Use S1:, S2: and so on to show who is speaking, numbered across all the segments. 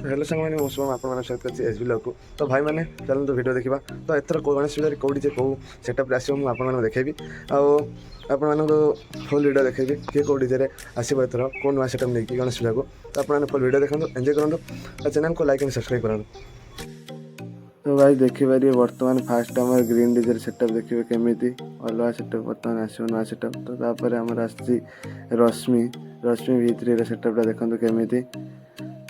S1: Hello सांग मैंने मो शुभम आप स्वागत कर एस ब्लॉग को। तो भाई मैंने चलते वीडियो देखा। तो एथर गणेश पूजा कौटी कौ सेटअप आसो मुझे देखेबी आपको फुल वीडियो देखेबी किए कौटी आसो एथर कौ नुआ सेटअप नहीं गणेश पूजा को। तो आपने फुल वीडियो देखो एंजॉय करूँ चैनल को लाइक एंड सब्सक्राइब करूँ। तो भाई देखिपारे बर्तमान फास्ट आम ग्रीन डीजे सेटअप देखिए केमी अलग सेटअप बर्तमान आसो नुआ सेटअप। तो तापर आमर आसी रश्मि V3 सेटअपटा देखो केमी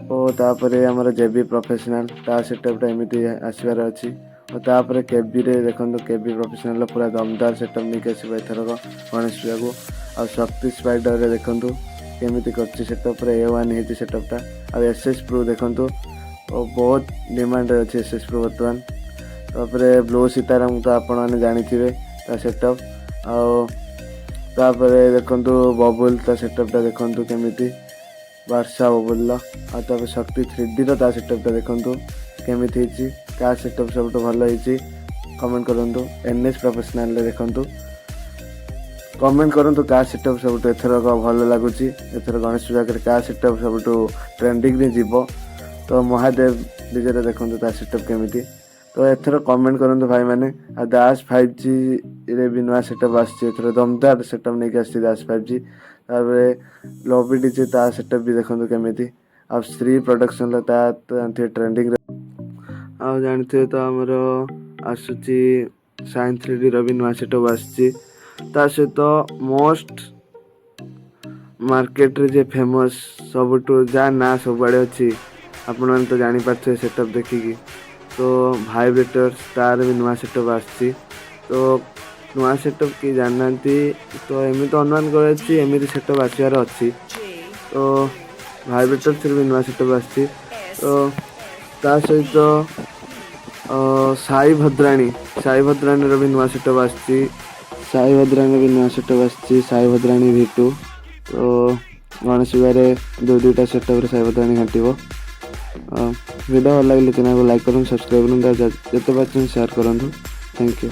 S1: और तापर आमर जेबी प्रोफेशनल ता सेटअपटा एमती आसबार अच्छी। और तापर केबी रे देखो केबी प्रोफेशनल पूरा दमदार सेटअप नहीं आसो एथरक गणेश पूजा को। आ शक्ति स्पाइडर रे देखो केमी कर सेटअप A1 है सेटअपटा। आ SS प्रो देखो और बहुत डिमांड अच्छे SS प्रो बर्तमान। तापर ब्लू सीताराम तो आपने जानी सेटअप आपर देखो बबुल ता सेटअपटा देखो केमी वर्षा बबुल आपर शक्ति 3D ता सेटअपटा देखो केमी क्या सेटअप सब भल हो कमेंट करूँ। NS प्रोफेशनल देखो कमेंट करूँ क्या सेटअप सब एथरक भल लगुच। एथर गणेश पूजा क्या सेटअप सब ट्रेंडिंग में जीव। तो महादेव डीजे देखो ता सेटअप केमी। तो एथर कमेंट करूँ भाई मैंने। आ दास 5G रे भी नुआ सेटअप आसर दमदार सेटअप नहीं आस दास 5G। तापर लवी डीजे ता सेटअप भी देखो केमी। आ श्री प्रोडक्शन तो ट्रेंडिंग आ जानते तो आमर आसूची साइन 3D रो भी नुआ सेटअप आसता सहित मोस्ट मार्केट रे जे फेमस सबुठ जहाँ ना सब आड़े अच्छी आपण तो जापारे सेटअप देखिकी। तो वाइब्रेटर स्टार भी नुआ सेटअप आसची। तो नुआ सेटअप कि जाना तो एमती तो अनुमान कर सेटअप आसबार अच्छी। तो वाइब्रेटर से भी नुआ सेटअप आसची। तो ता सहित साई भद्राणी भी नुआ सेटअप आसची। साई भद्राणी भी नुआ सेटअप आसची साई भद्राणी V2। तो गणेश पूजा दुईटा सेटअप साई भद्राणी घाटिव। वीडियो भल लगे चैनल को लाइक करूँ सब्सक्राइब करूँ जिते पार्टी शेयर करूँ। Thank you.